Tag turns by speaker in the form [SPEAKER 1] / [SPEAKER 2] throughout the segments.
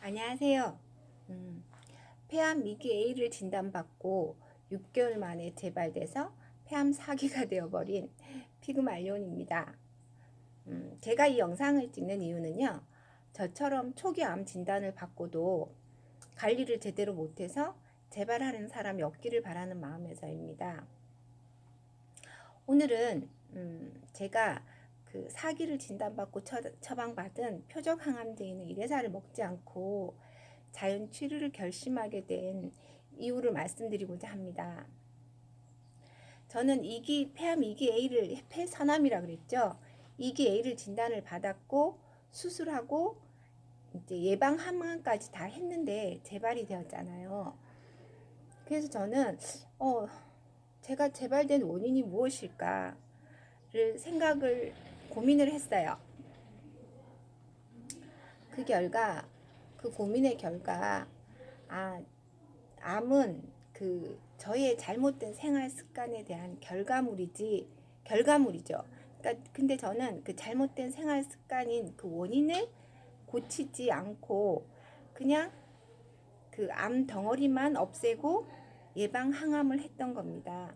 [SPEAKER 1] 안녕하세요. 폐암 2기 A를 진단받고 6개월 만에 재발돼서 폐암 4기가 되어버린 피그말리온입니다. 제가 이 영상을 찍는 이유는요. 저처럼 초기 암 진단을 받고도 관리를 제대로 못해서 재발하는 사람이 없기를 바라는 마음에서입니다. 오늘은 제가 그 4기를 진단받고 처방받은 표적 항암제인 일회사를 먹지 않고 자연 치료를 결심하게 된 이유를 말씀드리고자 합니다. 저는 폐암 2기 A를 폐선암이라 그랬죠. 2기 A를 진단을 받았고 수술하고 이제 예방 항암까지 다 했는데 재발이 되었잖아요. 그래서 저는 제가 재발된 원인이 무엇일까를 고민을 했어요. 그 고민의 결과, 암은 저의 잘못된 생활 습관에 대한 결과물이죠. 그러니까 근데 저는 그 잘못된 생활 습관인 그 원인을 고치지 않고 그냥 그 암 덩어리만 없애고 예방 항암을 했던 겁니다.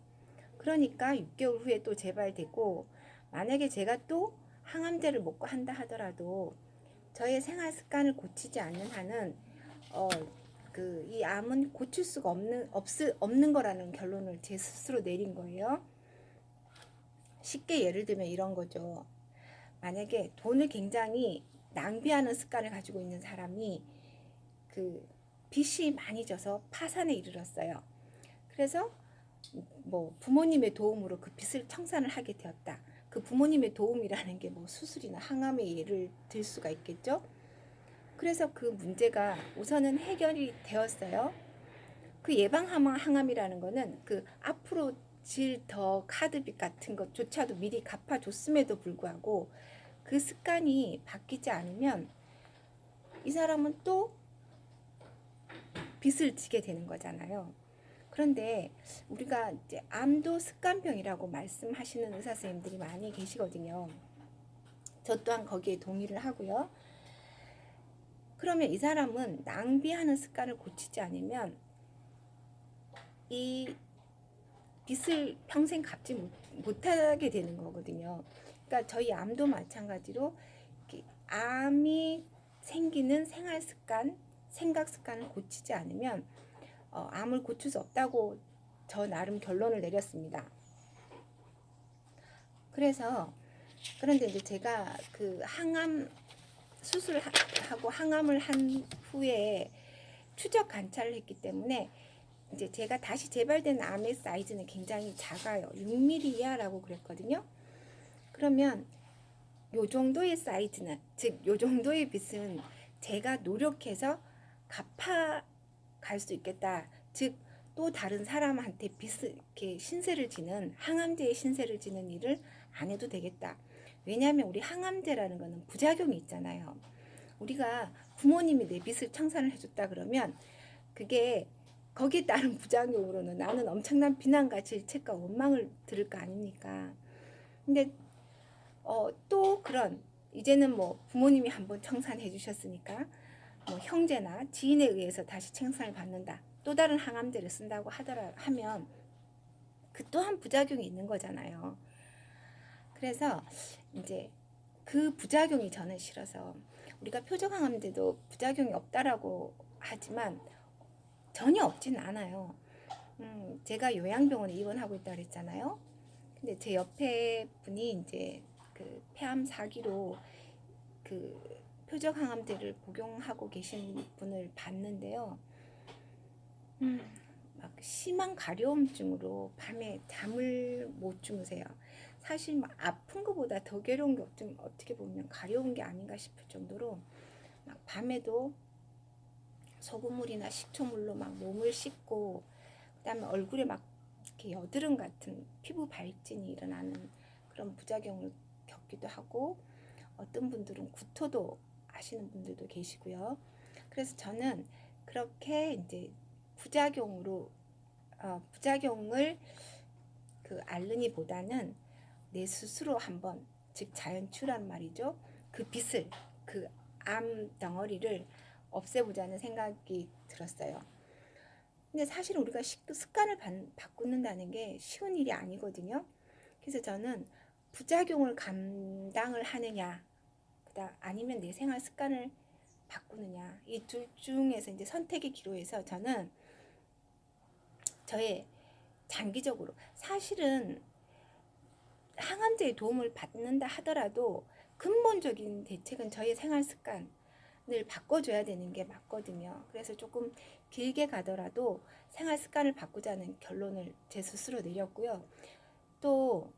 [SPEAKER 1] 그러니까 6개월 후에 또 재발되고, 만약에 제가 또 항암제를 먹고 한다 하더라도 저의 생활 습관을 고치지 않는 한은 이 암은 고칠 수가 없는 거라는 결론을 제 스스로 내린 거예요. 쉽게 예를 들면 이런 거죠. 만약에 돈을 굉장히 낭비하는 습관을 가지고 있는 사람이 빚이 많이 져서 파산에 이르렀어요. 그래서 뭐 부모님의 도움으로 그 빚을 청산을 하게 되었다. 그 부모님의 도움이라는 게 뭐 수술이나 항암의 예를 들 수가 있겠죠. 그래서 그 문제가 우선은 해결이 되었어요. 그 예방 항암이라는 거는 그 앞으로 질 더 카드빚 같은 것조차도 미리 갚아줬음에도 불구하고 그 습관이 바뀌지 않으면 이 사람은 또 빚을 지게 되는 거잖아요. 그런데 우리가 이제 암도 습관병이라고 말씀하시는 의사 선생님들이 많이 계시거든요. 저 또한 거기에 동의를 하고요. 그러면 이 사람은 낭비하는 습관을 고치지 않으면 이 빚을 평생 갚지 못하게 되는 거거든요. 그러니까 저희 암도 마찬가지로 암이 생기는 생활 습관, 생각 습관을 고치지 않으면 암을 고칠 수 없다고 저 나름 결론을 내렸습니다. 그런데 이제 제가 그 항암 수술하고 항암을 한 후에 추적 관찰을 했기 때문에 이제 제가 다시 재발된 암의 사이즈는 굉장히 작아요. 6mm 이하라고 그랬거든요. 그러면 요 정도의 사이즈는, 즉 요 정도의 빚은 제가 노력해서 갚아갈 수 있겠다. 즉 또 다른 사람한테 이렇게 신세를 지는, 항암제의 신세를 지는 일을 안 해도 되겠다. 왜냐하면 우리 항암제라는 거는 부작용이 있잖아요. 우리가 부모님이 내 빚을 청산을 해줬다 그러면 그게 거기에 따른 부작용으로는 나는 엄청난 비난과 질책과 원망을 들을 거 아닙니까? 근데 또 이제는 뭐 부모님이 한번 청산해 주셨으니까 뭐 형제나 지인에 의해서 다시 청산을 받는다. 또 다른 항암제를 쓴다고 하면 그 또한 부작용이 있는 거잖아요. 그래서 이제 그 부작용이 저는 싫어서, 우리가 표적 항암제도 부작용이 없다라고 하지만 전혀 없진 않아요. 제가 요양병원에 입원하고 있다고 그랬잖아요. 근데 제 옆에 분이 이제 그 폐암 4기로 그 표적 항암제를 복용하고 계신 분을 봤는데요. 막 심한 가려움증으로 밤에 잠을 못 주무세요. 사실 막 아픈 것보다 더 괴로운 게 어떻게 보면 가려운 게 아닌가 싶을 정도로 막 밤에도 소금물이나 식초물로 막 몸을 씻고, 그다음에 얼굴에 막 이렇게 여드름 같은 피부 발진이 일어나는 그런 부작용을 겪기도 하고, 어떤 분들은 구토도 하시는 분들도 계시고요. 그래서 저는 그렇게 이제 부작용을 앓느니보다는 내 스스로 한번, 즉 자연치유란 말이죠. 그 빚을, 그 암 덩어리를 없애보자는 생각이 들었어요. 근데 사실 우리가 습관을 바꾸는다는 게 쉬운 일이 아니거든요. 그래서 저는 부작용을 감당을 하느냐, 아니면 내 생활 습관을 바꾸느냐, 이 둘 중에서 이제 선택의 기로에서 저는 저의 장기적으로, 사실은 항암제의 도움을 받는다 하더라도 근본적인 대책은 저의 생활 습관을 바꿔줘야 되는 게 맞거든요. 그래서 조금 길게 가더라도 생활 습관을 바꾸자는 결론을 제 스스로 내렸고요. 또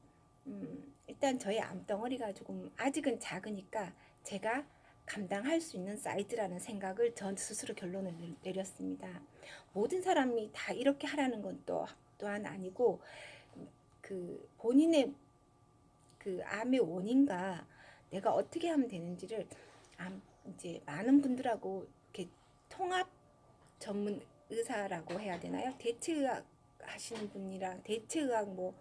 [SPEAKER 1] 일단 저의 암덩어리가 조금 아직은 작으니까 제가 감당할 수 있는 사이즈라는 생각을 전 스스로 결론을 내렸습니다. 모든 사람이 다 이렇게 하라는 건 또한 아니고, 그 본인의 그 암의 원인과 내가 어떻게 하면 되는지를 이제 많은 분들하고 이렇게 통합 전문 의사라고 해야 되나요? 대체의학 하시는 분이랑 대체의학 뭐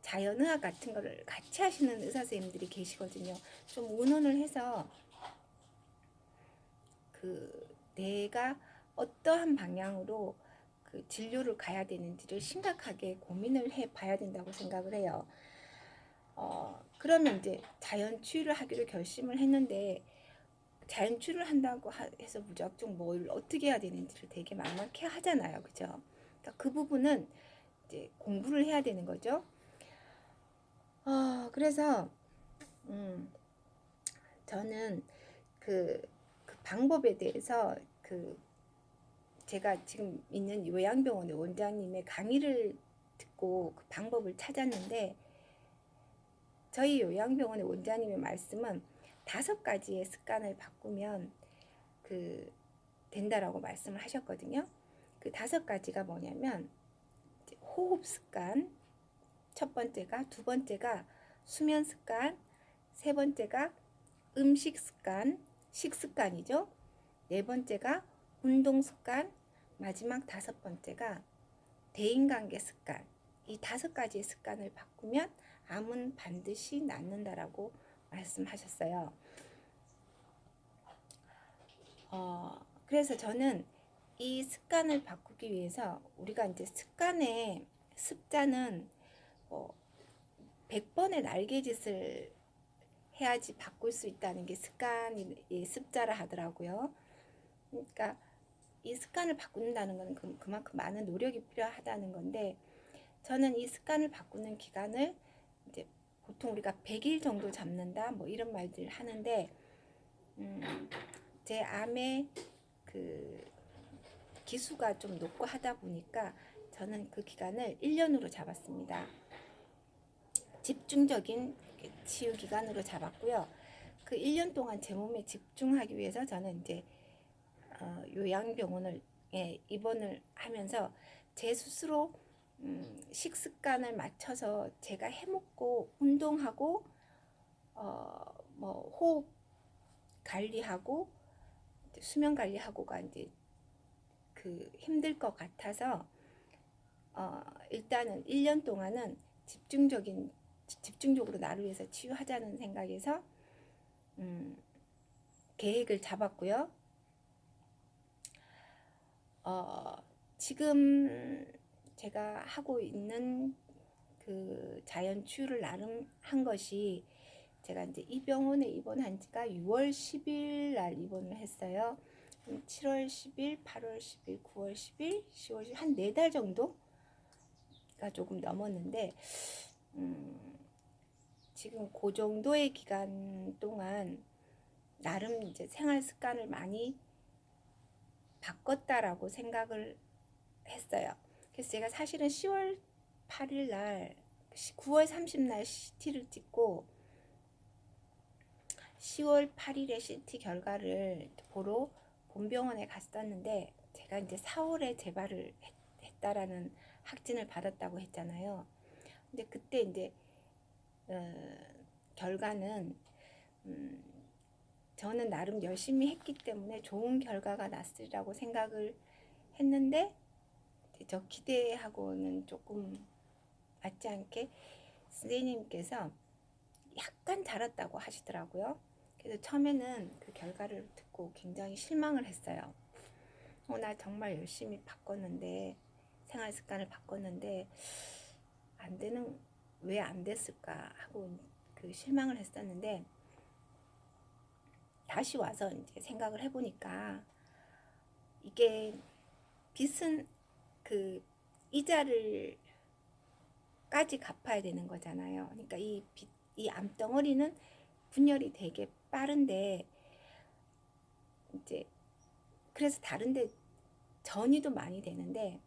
[SPEAKER 1] 자연의학 같은 거를 같이 하시는 의사 선생님들이 계시거든요. 좀 의논을 해서 그 내가 어떠한 방향으로 그 진료를 가야 되는지를 심각하게 고민을 해 봐야 된다고 생각을 해요. 그러면 이제 자연 치유를 하기로 결심을 했는데, 자연 치유를 한다고 해서 무작정 뭘 어떻게 해야 되는지를 되게 막막해 하잖아요. 그죠? 그러니까 그 부분은 이제 공부를 해야 되는 거죠. 그래서 저는 그 방법에 대해서 제가 지금 있는 요양병원의 원장님의 강의를 듣고 그 방법을 찾았는데, 저희 요양병원의 원장님의 말씀은 5가지의 습관을 바꾸면 된다라고 말씀을 하셨거든요. 그 5가지가 뭐냐면, 호흡 습관, 첫 번째가, 두 번째가 수면 습관, 세 번째가 음식 습관, 식습관이죠. 네 번째가 운동 습관, 마지막 5번째가 대인관계 습관. 이 5가지의 습관을 바꾸면 암은 반드시 낫는다라고 말씀하셨어요. 그래서 저는 이 습관을 바꾸기 위해서, 우리가 이제 습관의 습자는 100번의 날개짓을 해야지 바꿀 수 있다는 게 습관의 습자라 하더라고요. 그러니까 이 습관을 바꾼다는 건 그만큼 많은 노력이 필요하다는 건데, 저는 이 습관을 바꾸는 기간을 이제 보통 우리가 100일 정도 잡는다 뭐 이런 말들 하는데, 제 암의 그 기수가 좀 높고 하다 보니까 저는 그 기간을 1년으로 잡았습니다. 집중적인 치유 기간으로 잡았고요. 그 1년 동안 제 몸에 집중하기 위해서 저는 이제 요양병원을 입원을 하면서 제 스스로 식습관을 맞춰서 제가 해먹고 운동하고 뭐 호흡 관리하고 수면 관리하고가 이제 힘들 것 같아서 일단은 1년 동안은 집중적으로 나를 위해서 치유하자는 생각에서 계획을 잡았고요. 지금 제가 하고 있는 그 자연 치유를 나름 한 것이, 제가 이제 이 병원에 입원한 지가 6월 10일 날 입원을 했어요. 7월 10일, 8월 10일, 9월 10일, 10월 10일 한 4달 정도가 조금 넘었는데, 지금 그 정도의 기간 동안 나름 이제 생활 습관을 많이 바꿨다라고 생각을 했어요. 그래서 제가 사실은 10월 8일 날, 9월 30일 날 CT를 찍고 10월 8일에 CT 결과를 보러 본병원에 갔었는데, 제가 이제 4월에 재발을 했다라는 확진을 받았다고 했잖아요. 근데 그때 이제 결과는 저는 나름 열심히 했기 때문에 좋은 결과가 났으리라고 생각을 했는데, 저 기대하고는 조금 맞지 않게 선생님께서 약간 자랐다고 하시더라고요. 그래서 처음에는 그 결과를 듣고 받고 굉장히 실망을 했어요. 나 정말 열심히 바꿨는데, 생활 습관을 바꿨는데 왜 안 됐을까 하고 그 실망을 했었는데, 다시 와서 이제 생각을 해보니까 이게 빚은 그 이자를 까지 갚아야 되는 거잖아요. 그러니까 이 암덩어리는 분열이 되게 빠른데, 이제 그래서 다른데 전이도 많이 되는데,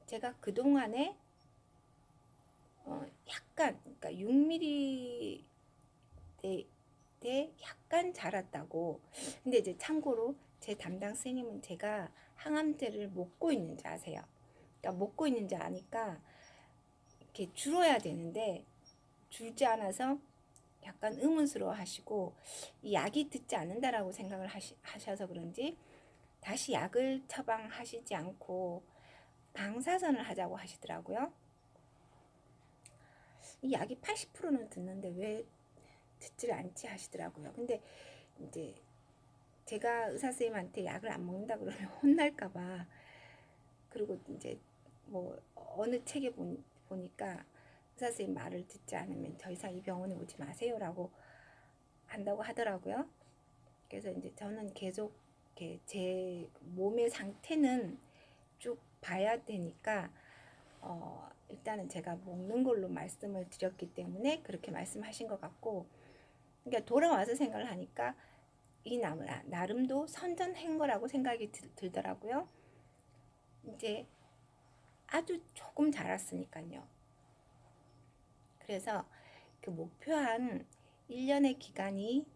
[SPEAKER 1] 제가 그동안에 약간, 그러니까 6mm 대 약간 자랐다고. 근데 이제 참고로 제 담당 선생님은 제가 항암제를 먹고 있는지 아세요. 그러니까 먹고 있는지 아니까 이렇게 줄어야 되는데 줄지 않아서 약간 의문스러워 하시고, 이 약이 듣지 않는다라고 생각을 하셔서 그런지 다시 약을 처방하시지 않고 방사선을 하자고 하시더라고요. 이 약이 80%는 듣는데 왜 듣질 않지 하시더라고요. 근데 이제 제가 의사 선생님한테 약을 안 먹는다 그러면 혼날까봐, 그리고 이제 뭐 어느 책에 보니까 의사 선생님 말을 듣지 않으면 더 이상 이 병원에 오지 마세요라고 한다고 하더라고요. 그래서 이제 저는 계속 이렇게 제 몸의 상태는 쭉 봐야 되니까 일단은 제가 먹는 걸로 말씀을 드렸기 때문에 그렇게 말씀하신 것 같고, 그러니까 돌아와서 생각을 하니까 이 나름도 선전한 거라고 생각이 들더라고요. 이제 아주 조금 자랐으니까요. 그래서 그 목표한 1년의 기간이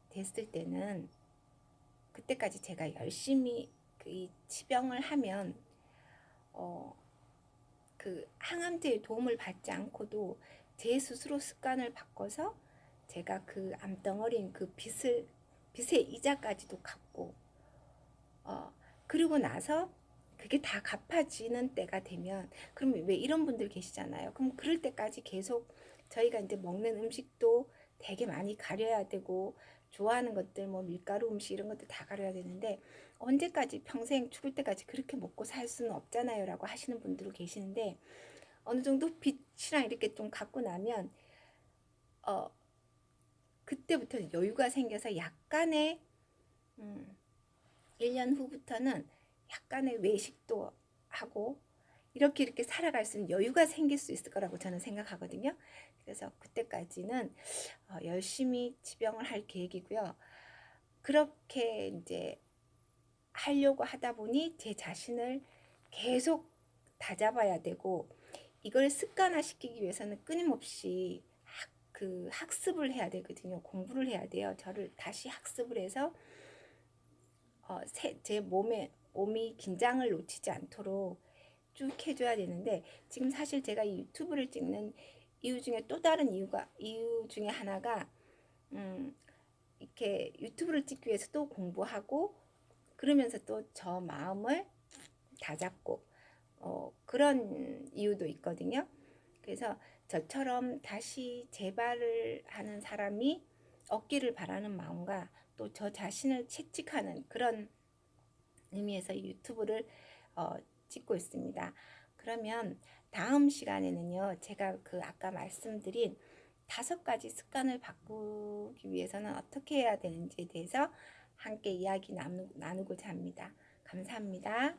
[SPEAKER 1] 됐을 때는 그때까지 제가 열심히 이 치병을 하면 그 항암제의 도움을 받지 않고도 제 스스로 습관을 바꿔서 제가 그 암덩어리인 그 빚의 이자까지도 갚고, 그리고 나서 그게 다 갚아지는 때가 되면, 그럼 왜 이런 분들 계시잖아요. 그럼 그럴 때까지 계속 저희가 이제 먹는 음식도 되게 많이 가려야 되고, 좋아하는 것들 뭐 밀가루 음식 이런 것들 다 가려야 되는데, 언제까지 평생 죽을 때까지 그렇게 먹고 살 수는 없잖아요 라고 하시는 분들도 계시는데, 어느 정도 빚이랑 이렇게 좀 갖고 나면 그때부터 여유가 생겨서 약간의 1년 후부터는 약간의 외식도 하고 이렇게 살아갈 수 있는 여유가 생길 수 있을 거라고 저는 생각하거든요. 그래서 그때까지는 열심히 치병을 할 계획이고요. 그렇게 이제 하려고 하다 보니 제 자신을 계속 다잡아야 되고, 이걸 습관화시키기 위해서는 끊임없이 학습을 해야 되거든요. 공부를 해야 돼요. 저를 다시 학습을 해서 제 몸이 긴장을 놓치지 않도록 쭉 해줘야 되는데, 지금 사실 제가 이 유튜브를 찍는 이유 중에 또 다른 이유 중에 하나가 이렇게 유튜브를 찍기 위해서 또 공부하고, 그러면서 또 저 마음을 다잡고 그런 이유도 있거든요. 그래서 저처럼 다시 재발을 하는 사람이 없기를 바라는 마음과 또 저 자신을 채찍하는 그런 의미에서 유튜브를 찍고 있습니다. 그러면 다음 시간에는요, 제가 아까 말씀드린 5가지 습관을 바꾸기 위해서는 어떻게 해야 되는지에 대해서 함께 이야기 나누고자 합니다. 감사합니다.